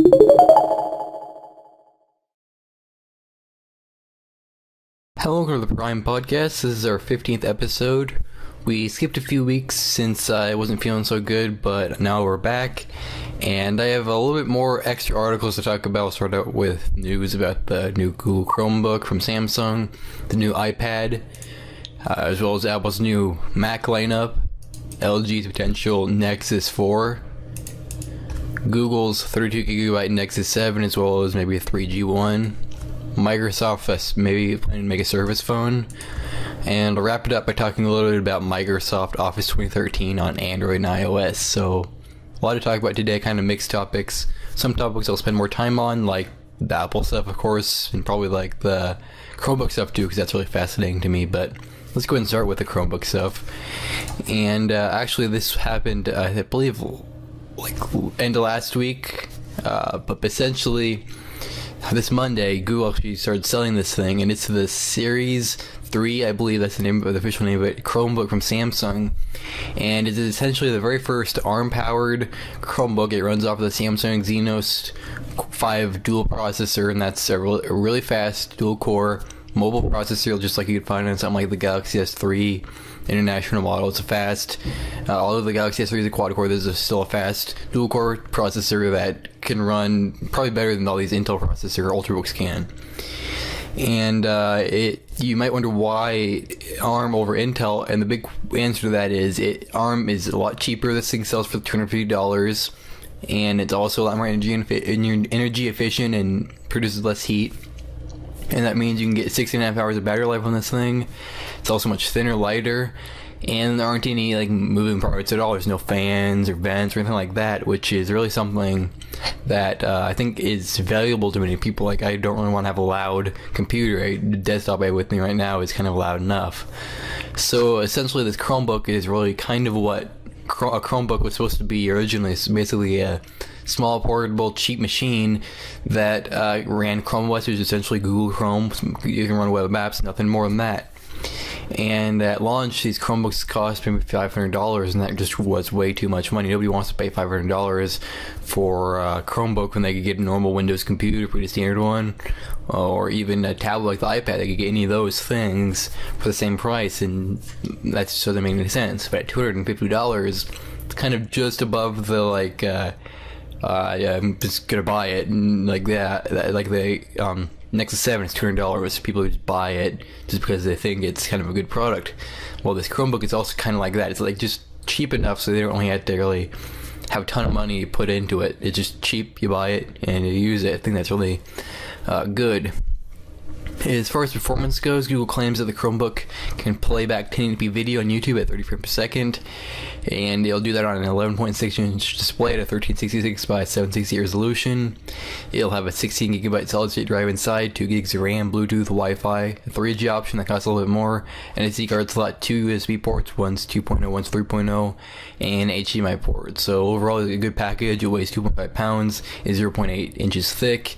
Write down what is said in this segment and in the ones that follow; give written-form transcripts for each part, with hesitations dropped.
Hello, welcome to the Prime Podcast. This is our 15th episode. We skipped a few weeks since I wasn't feeling so good, but now we're back. And I have a little bit more extra articles to talk about. We'll start out with news about the new Google Chromebook from Samsung, the new iPad, as well as Apple's new Mac lineup, LG's potential Nexus 4, Google's 32GB Nexus 7, as well as maybe a 3G one, Microsoft maybe planning to make a Surface phone, and I'll wrap it up by talking a little bit about Microsoft Office 2013 on Android and iOS. So a lot to talk about today, kind of mixed topics. Some topics I'll spend more time on, like the Apple stuff, of course, and probably like the Chromebook stuff too, because that's really fascinating to me. But let's go ahead and start with the Chromebook stuff. And actually this happened, I believe, like end of last week, but essentially this Monday, Google actually started selling this thing, and it's the Series 3, I believe that's the name, the official name of it, Chromebook from Samsung, and it is essentially the very first ARM-powered Chromebook. It runs off of the Samsung Exynos 5 dual processor, and that's a really fast dual-core mobile processor, just like you could find on something like the Galaxy S3 international model. It's a fast, although the Galaxy S3 is a quad-core, this is still a fast dual-core processor that can run probably better than all these Intel processor Ultrabooks can. And you might wonder why ARM over Intel, and the big answer to that is ARM is a lot cheaper. This thing sells for $250, and it's also a lot more energy efficient and produces less heat. And that means you can get 6.5 hours of battery life on this thing. It's also much thinner, lighter, and there aren't any like moving parts at all. There's no fans or vents or anything like that, which is really something that I think is valuable to many people. Like, I don't really want to have a loud computer. The desktop I have with me right now is kind of loud enough. So essentially this Chromebook is really kind of what a Chromebook was supposed to be originally. It's basically a small, portable, cheap machine that ran Chrome OS, which is essentially Google Chrome. You can run web apps, nothing more than that. And at launch, these Chromebooks cost maybe $500, and that just was way too much money. Nobody wants to pay $500 for a Chromebook when they could get a normal Windows computer, pretty standard one, or even a tablet like the iPad. They could get any of those things for the same price, and that just doesn't make any sense. But at $250, it's kind of just above the like. I'm just gonna buy it, and like that, like the Nexus 7 is $200. People just buy it just because they think it's kind of a good product. Well, this Chromebook is also kind of like that. It's like just cheap enough so they don't really have to really have a ton of money put into it. It's just cheap. You buy it and you use it. I think that's really good. As far as performance goes, Google claims that the Chromebook can play back 1080p video on YouTube at 30 frames per second, and it'll do that on an 11.6-inch display at a 1366 by 760 resolution. It'll have a 16GB solid-state drive inside, 2 gigs of RAM, Bluetooth, Wi-Fi, a 3G option that costs a little bit more, and a SD card slot, 2 USB ports, one's 2.0, one's 3.0, and an HDMI port. So overall, it's a good package. It weighs 2.5 pounds, is 0.8 inches thick,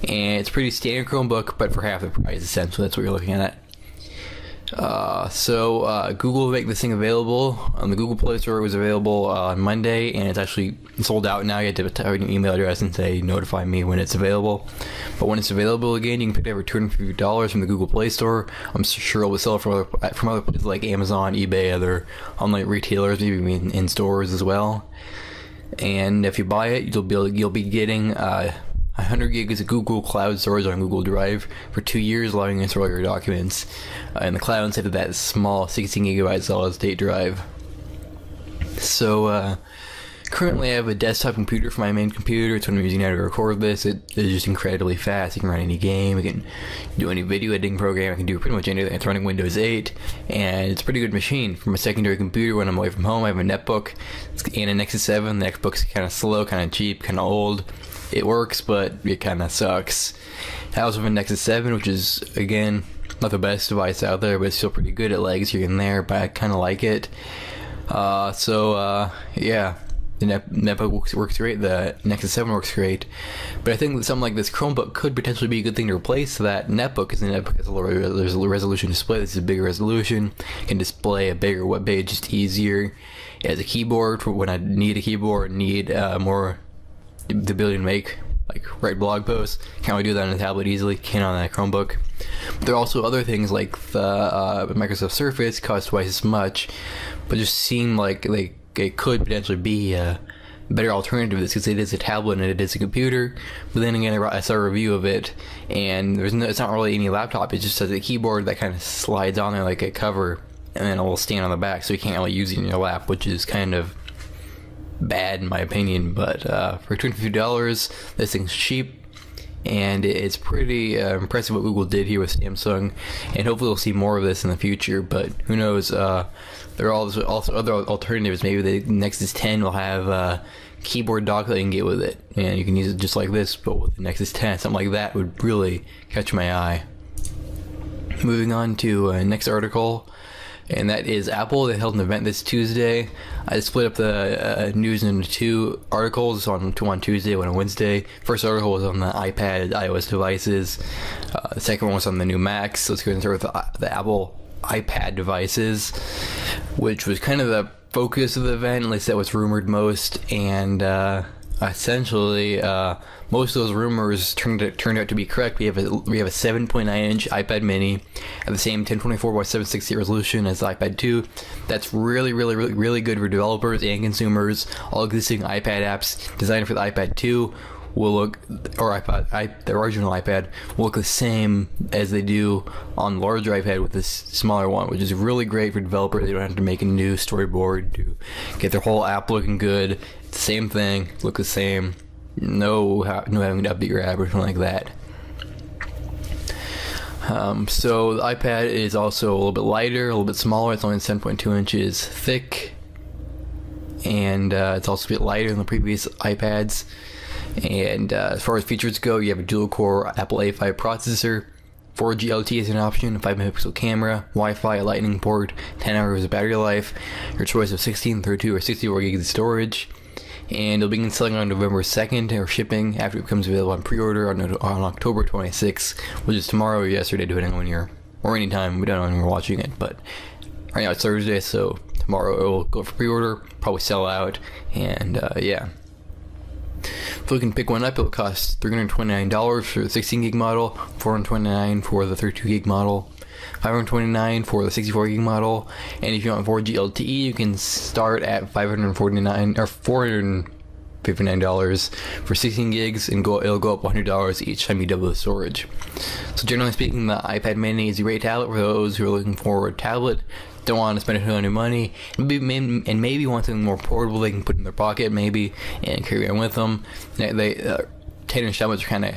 and it's a pretty standard Chromebook, but for half the price, essentially. That's what you're looking at. Google will make this thing available on the Google Play Store. It was available on Monday, and it's actually sold out now. You have to type an email address and say notify me when it's available. But when it's available again, you can pick it up for $250 from the Google Play Store. I'm sure it will sell from other places like Amazon, eBay, other online retailers, maybe in stores as well. And if you buy it, you'll be getting 100 gigs of Google Cloud storage on Google Drive for 2 years, allowing you to store all your documents in the cloud instead of that small 16GB solid-state drive. So currently I have a desktop computer for my main computer. It's what I'm using now to record this. It is just incredibly fast. You can run any game, you can do any video editing program, I can do pretty much anything. It's running Windows 8, and it's a pretty good machine. For my secondary computer when I'm away from home, I have a netbook and a Nexus 7. The netbook's kind of slow, kind of cheap, kind of old. It works, but it kind of sucks. I also have a Nexus 7, which is, again, not the best device out there, but it's still pretty good. It lags here and there, but I kind of like it. Yeah, the netbook works great, the Nexus 7 works great, but I think that something like this Chromebook could potentially be a good thing to replace that netbook, because the netbook has a lower resolution display. This is a bigger resolution, can display a bigger web page just easier. It has a keyboard for when I need a keyboard, need more the ability to make like write blog posts. Can't really do that on a tablet easily. Can on a Chromebook. But there are also other things like the Microsoft Surface costs twice as much, but just seem like it could potentially be a better alternative to this because it is a tablet and it is a computer. But then again, I saw a review of it, and it's not really any laptop. It just has a keyboard that kind of slides on there like a cover, and then a little stand on the back, so you can't really use it in your lap, which is kind of bad in my opinion. But for $250, this thing's cheap, and it's pretty impressive what Google did here with Samsung, and hopefully we'll see more of this in the future. But who knows? There are also other alternatives. Maybe the Nexus 10 will have a keyboard dock that you can get with it, and you can use it just like this, but with the Nexus 10, something like that would really catch my eye. Moving on to next article, and that is Apple. They held an event this Tuesday. I split up the news into two articles, one on Tuesday, one on Wednesday. First article was on the iPad, iOS devices. The second one was on the new Macs. Let's go and start with the Apple iPad devices, which was kind of the focus of the event, at least that was rumored most, and essentially most of those rumors turned out to be correct. We have a 7.9-inch iPad mini at the same 1024 by 760 resolution as the iPad 2. That's really good for developers and consumers. All existing iPad apps designed for the iPad 2 will look, or the original iPad will look the same as they do on the larger iPad with this smaller one, which is really great for developers. They don't have to make a new storyboard to get their whole app looking good. It's the same thing, look the same. No having to update your app or something like that. So the iPad is also a little bit lighter, a little bit smaller. It's only 7.2 inches thick, and it's also a bit lighter than the previous iPads. And as far as features go, you have a dual-core Apple A5 processor, 4G LTE is an option, a 5-megapixel camera, Wi-Fi, a lightning port, 10 hours of battery life, your choice of 16, 32, or 64 gigs of storage. And it'll begin selling on November 2nd, or shipping after it becomes available on pre-order on October 26th, which is tomorrow or yesterday, depending on when you're, or any time, we don't know when you're watching it, but right now it's Thursday, so tomorrow it will go for pre-order, probably sell out, and yeah. If you can pick one up, it'll cost $329 for the 16 gig model, $429 for the 32 gig model, $529 for the 64 gig model, and if you want 4G LTE, you can start at $549 or $459 for 16 gigs, and it'll go up $100 each time you double the storage. So generally speaking, the iPad mini is a great tablet for those who are looking for a tablet, don't want to spend a ton of money, and maybe want something more portable they can put in their pocket, maybe, and carry on with them. 10-inch tablets are kind of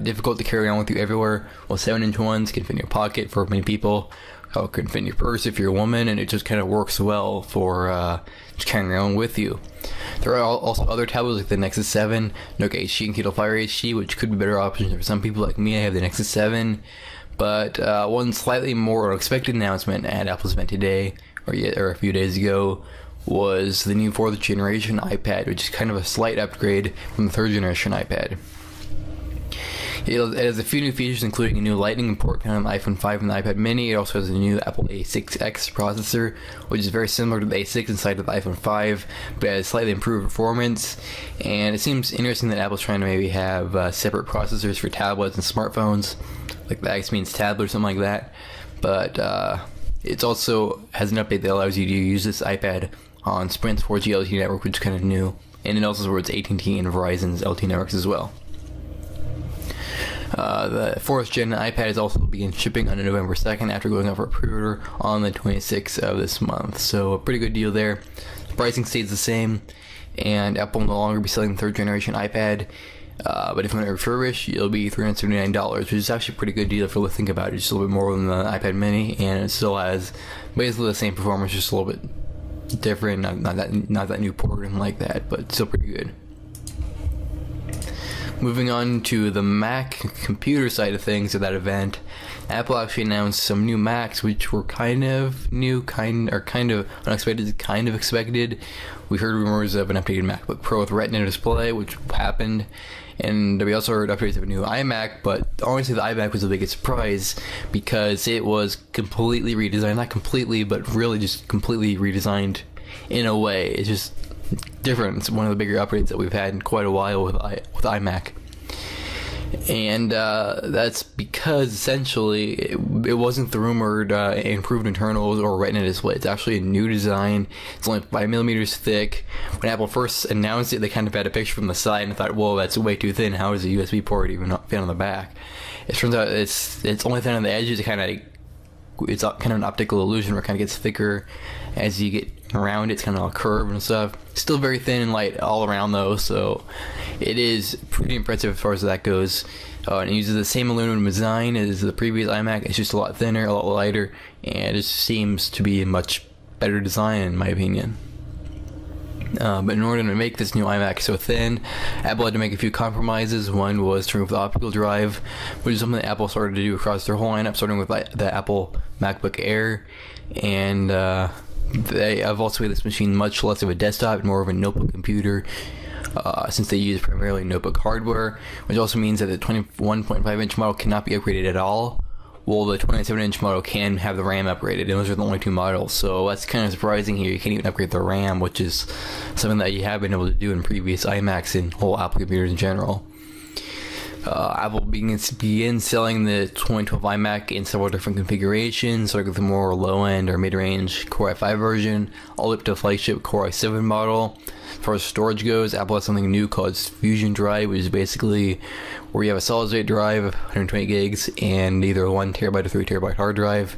difficult to carry on with you everywhere, while 7-inch ones can fit in your pocket for many people. It can fit in your purse if you're a woman, and it just kind of works well for just carrying around with you. There are also other tablets like the Nexus 7, Nokia HD, and Kindle Fire HD, which could be better options for some people like me. I have the Nexus 7. But one slightly more unexpected announcement at Apple's event today, or a few days ago, was the new 4th generation iPad, which is kind of a slight upgrade from the 3rd generation iPad. It has a few new features, including a new lightning port on the iPhone 5 and the iPad mini. It also has a new Apple A6X processor, which is very similar to the A6 inside of the iPhone 5, but has slightly improved performance. And it seems interesting that Apple's trying to maybe have separate processors for tablets and smartphones, like the X means tablet or something like that. But it also has an update that allows you to use this iPad on Sprint's 4G LTE network, which is kind of new, and it also supports AT&T and Verizon's LTE networks as well. The 4th gen iPad is also begin shipping on November 2nd after going up for pre-order on the 26th of this month. So a pretty good deal there. The pricing stays the same, and Apple will no longer be selling the 3rd generation iPad. But if you want to refurbish, it'll be $379, which is actually a pretty good deal if you think about it. It's just a little bit more than the iPad mini, and it still has basically the same performance, just a little bit different. Not that new port or anything like that, but still pretty good. Moving on to the Mac computer side of things at that event, Apple actually announced some new Macs, which were kind of new, kind of unexpected, kind of expected. We heard rumors of an updated MacBook Pro with Retina display, which happened, and we also heard updates of a new iMac, but honestly the iMac was the biggest surprise because it was completely redesigned, not completely, but really just completely redesigned in a way. It's just different. It's one of the bigger upgrades that we've had in quite a while with iMac. And that's because essentially it wasn't the rumored improved internals or Retina display. It's actually a new design. It's only 5mm thick. When Apple first announced it, they kind of had a picture from the side and thought, whoa, that's way too thin. How is a USB port even fit on the back? It turns out it's only thin on the edges. It's kind of an optical illusion where it kind of gets thicker as you get around. It's kind of all curved and stuff. Still very thin and light all around though, so it is pretty impressive as far as that goes. And it uses the same aluminum design as the previous iMac. It's just a lot thinner, a lot lighter, and it just seems to be a much better design in my opinion. But in order to make this new iMac so thin, Apple had to make a few compromises. One was to remove the optical drive, which is something that Apple started to do across their whole lineup, starting with the Apple MacBook Air. And they have also made this machine much less of a desktop and more of a notebook computer, since they use primarily notebook hardware, which also means that the 21.5-inch model cannot be upgraded at all. Well, the 27-inch model can have the RAM upgraded, and those are the only two models, so that's kind of surprising here. You can't even upgrade the RAM, which is something that you have been able to do in previous iMacs and whole Apple computers in general. Apple begins selling the 2012 iMac in several different configurations, like the more low-end or mid-range Core i5 version, all the way up to the flagship Core i7 model. As far as storage goes, Apple has something new called Fusion Drive, which is basically where you have a solid-state drive of 120 gigs and either a 1 terabyte or 3 terabyte hard drive,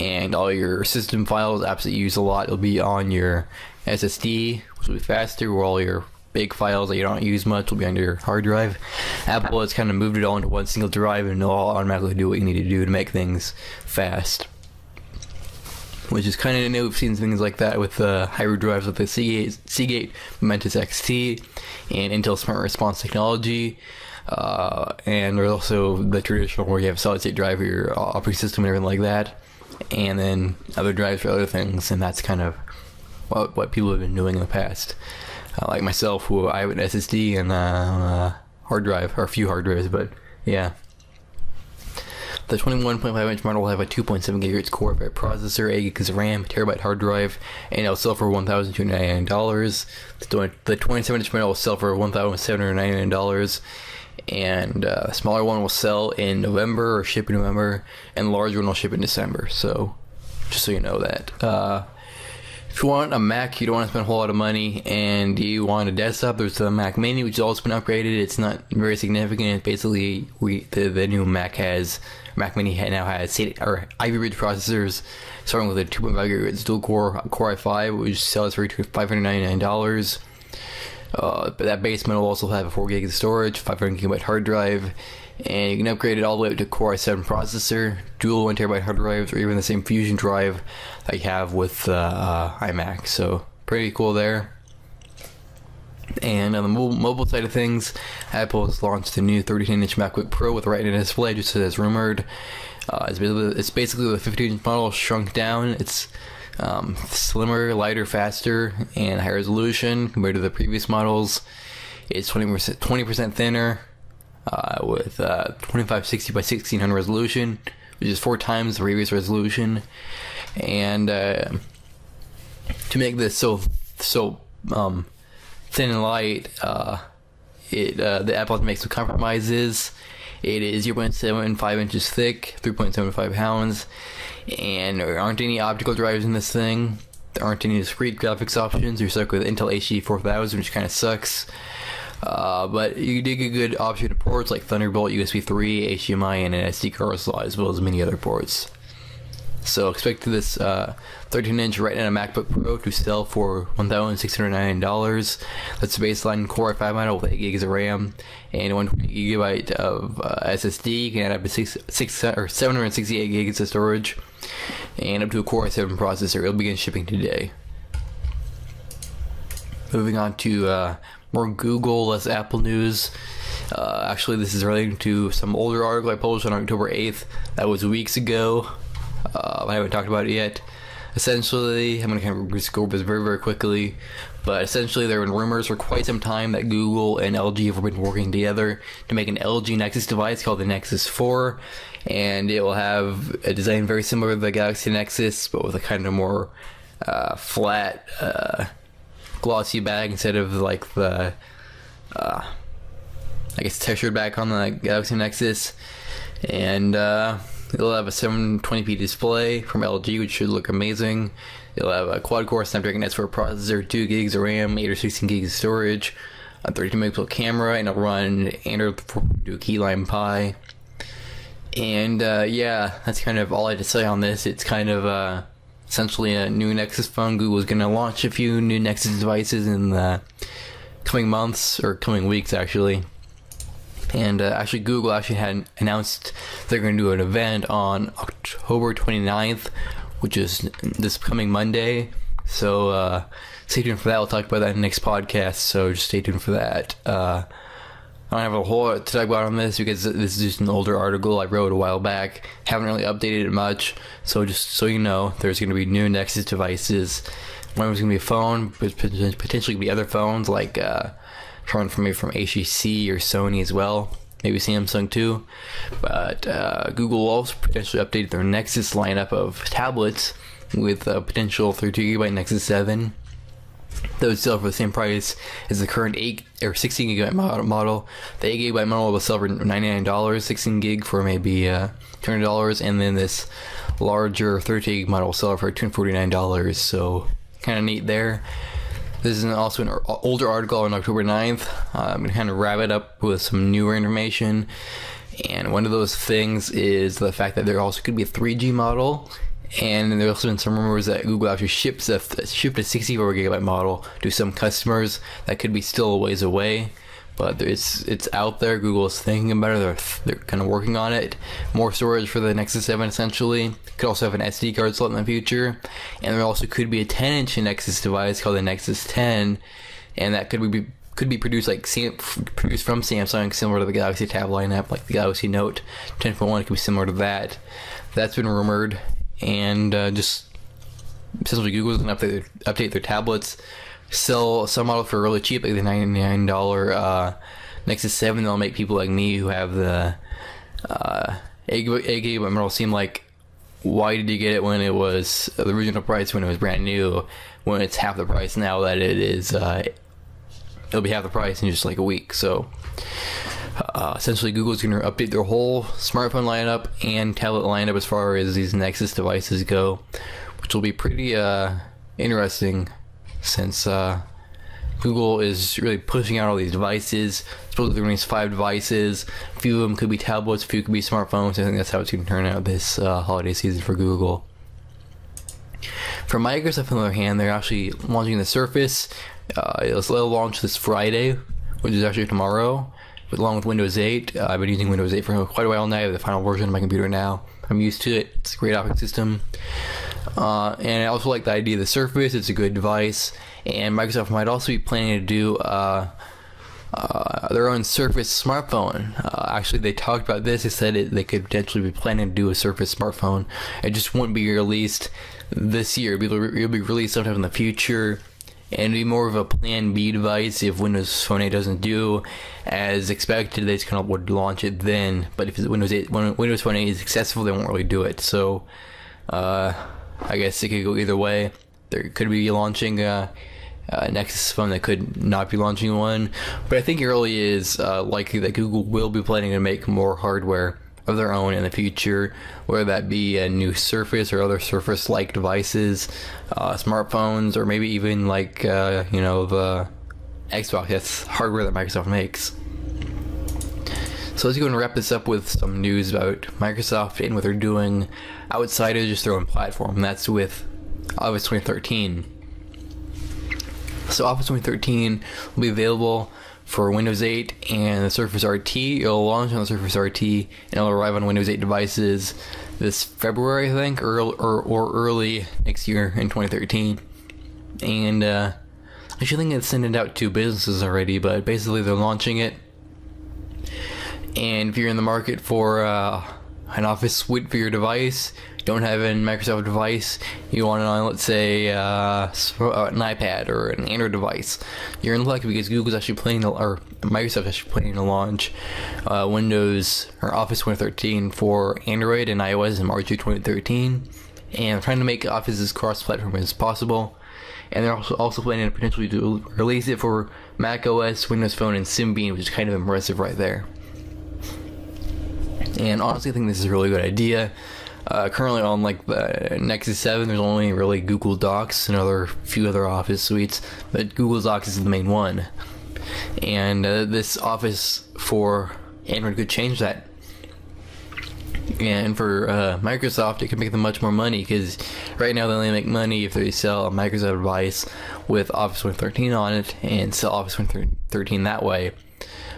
and all your system files, apps that you use a lot, will be on your SSD, which will be faster, where all your big files that you don't use much will be on your hard drive. Apple has kind of moved it all into one single drive, and it'll automatically do what you need to do to make things fast, which is kind of new. We've seen things like that with hybrid drives with the Seagate Momentus XT and Intel Smart Response technology. And there's also the traditional where you have solid state drive for your operating system and everything like that, and then other drives for other things, and that's kind of what people have been doing in the past. Like myself, who I have an SSD and hard drive, or a few hard drives, but yeah. The 21.5-inch model will have a 2.7 GHz Core i5 processor, 8 GB of RAM, terabyte hard drive, and it'll sell for $1,299. The 27-inch model will sell for $1,799, and a smaller one will sell in November or ship in November, and the larger one will ship in December. So, just so you know that. If you want a Mac, you don't want to spend a whole lot of money, and you want a desktop, there's the Mac Mini, which has also been upgraded. It's not very significant. Basically, the new Mac Mini now has Ivy Ridge processors, starting with a 2.5 GHz dual-core Core i5, which sells for $599. But that base model will also have a 4 GB of storage, 500 GB hard drive, and you can upgrade it all the way up to Core i7 processor, dual 1 TB hard drives, or even the same Fusion drive that you have with iMac. So pretty cool there. And on the mobile side of things, Apple has launched a new 32-inch MacBook Pro with a Retina display, just as rumored. It's basically the 15-inch model shrunk down. It's slimmer, lighter, faster, and higher resolution compared to the previous models. It's 20% thinner, with 2560 by 1600 resolution, which is 4 times the previous resolution. And to make this so thin and light, the Apple has to make some compromises. It is 0.75 inches thick, 3.75 pounds, and there aren't any optical drives in this thing. There aren't any discrete graphics options. You're stuck with Intel HD 4000, which kind of sucks. But you did get good option of ports like Thunderbolt, USB 3, HDMI, and an SD card slot, as well as many other ports. So expect this 13-inch Retina MacBook Pro to sell for $1,699. That's the baseline Core i5 model with 8 GB of RAM and 120 GB of SSD. You can add up to 768 GB of storage and up to a Core i7 processor. It'll begin shipping today. Moving on to more Google, less Apple news. Actually, this is relating to some older article I published on October 8th. That was weeks ago. I haven't talked about it yet. Essentially, I'm going to kind of just go over this very, very quickly. But essentially, there have been rumors for quite some time that Google and LG have been working together to make an LG Nexus device called the Nexus 4. And it will have a design very similar to the Galaxy Nexus, but with a kind of more flat, glossy bag instead of like the I guess, textured back on the Galaxy Nexus, and it'll have a 720p display from LG, which should look amazing. It'll have a quad-core Snapdragon S4 processor, 2 gigs of RAM, 8 or 16 gigs of storage, a 32-megapixel camera, and it'll run Android 4.2 Keyline Pi. And yeah, that's kind of all I had to say on this. It's kind of essentially a new Nexus phone. Google's going to launch a few new Nexus devices in the coming months, or coming weeks actually. And actually Google actually had announced they're going to do an event on October 29th, which is this coming Monday. So stay tuned for that. We'll talk about that in the next podcast, so just stay tuned for that. I don't have a whole lot to talk about on this because this is just an older article I wrote a while back. Haven't really updated it much, so just so you know, there's going to be new Nexus devices. One was going to be a phone, but potentially be other phones like from HTC or Sony as well, maybe Samsung too. But Google will also potentially update their Nexus lineup of tablets with a potential 32GB Nexus 7. Those sell for the same price as the current 8 or 16GB model. The 8GB model will sell for $99, 16 gig for maybe $200, and then this larger 30GB model will sell for $249. So kind of neat there. This is also an older article on October 9th. I'm going to kind of wrap it up with some newer information. And one of those things is the fact that there also could be a 3G model. And there's also been some rumors that Google actually shipped a 64GB model to some customers. That could be still a ways away, but it's out there. Google is thinking about it. They're kind of working on it. More storage for the Nexus 7 essentially. Could also have an SD card slot in the future, and there also could be a 10-inch Nexus device called the Nexus 10, and that could be produced produced from Samsung, similar to the Galaxy Tab lineup, like the Galaxy Note 10.1 could be similar to that. That's been rumored. And just essentially Google's going to update their tablets, sell some models for really cheap, like the $99 Nexus 7. They'll make people like me who have the 8GB model seem like, why did you get it when it was the original price, when it was brand new, when it's half the price now that it is, it'll be half the price in just like a week. So essentially Google's going to update their whole smartphone lineup and tablet lineup as far as these Nexus devices go, which will be pretty interesting, since Google is really pushing out all these devices. Supposedly they're releasing 5 devices. A few of them could be tablets, a few could be smartphones. I think that's how it's going to turn out this holiday season for Google. For Microsoft, on the other hand, they're actually launching the Surface. It'll launch this Friday, which is actually tomorrow, along with Windows 8. I've been using Windows 8 for quite a while now. I have the final version of my computer now. I'm used to it. It's a great operating system. And I also like the idea of the Surface. It's a good device. And Microsoft might also be planning to do their own Surface smartphone. Actually, they talked about this. They said they could potentially be planning to do a Surface smartphone. It just wouldn't be released this year. It'll be released sometime in the future. And be more of a plan B device if Windows Phone 8 doesn't do as expected. They just kind of would launch it then. But if when Windows Phone 8 is successful, they won't really do it. So I guess it could go either way. There could be launching a Nexus phone, that could not be launching one. But I think it really is likely that Google will be planning to make more hardware of their own in the future, whether that be a new Surface or other Surface-like devices, smartphones, or maybe even like the Xbox. That's hardware that Microsoft makes. So let's go and wrap this up with some news about Microsoft and what they're doing outside of just their own platform. And that's with Office 2013. So Office 2013 will be available for Windows 8 and the Surface RT. It'll launch on the Surface RT and it'll arrive on Windows 8 devices this February, I think, or early next year in 2013. And I actually think it's sent it out to businesses already, but basically they're launching it. And if you're in the market for an Office suite for your device, don't have a Microsoft device, you want it on, let's say, an iPad or an Android device, you're in luck, because Google's actually planning to, or Microsoft's actually planning to launch Windows or Office 2013 for Android and iOS in March of 2013, and trying to make Office as cross-platform as possible. and they're also planning to potentially release it for Mac OS, Windows Phone, and Symbian, which is kind of impressive right there. And honestly, I think this is a really good idea. Currently on like the Nexus 7, there's only really Google Docs and few other Office suites, but Google Docs is the main one. And this Office for Android could change that. And for Microsoft, it could make them much more money, because right now they only make money if they sell a Microsoft device with Office 2013 on it and sell Office 2013 that way.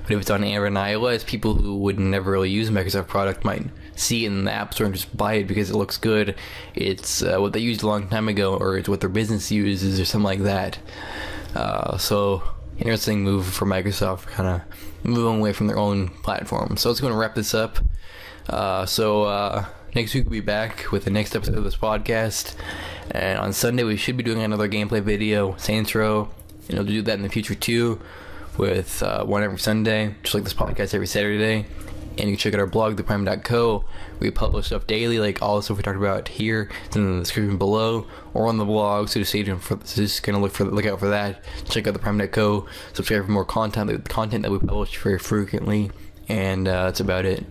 But if it's on Android and iOS, people who would never really use a Microsoft product might see it in the App Store and just buy it because it looks good. It's what they used a long time ago, or it's what their business uses, or something like that. So, interesting move for Microsoft, kind of moving away from their own platform. So, it's going to wrap this up. Next week we'll be back with the next episode of this podcast. And on Sunday we should be doing another gameplay video, Saints Row. And we'll do that in the future too, with one every Sunday, just like this podcast every Saturday. And you can check out our blog, theprime.co. We publish stuff daily, like all the stuff we talked about here. It's in the description below, or on the blog. So just look out for that. Check out theprime.co. Subscribe for more content that we publish very frequently. And that's about it.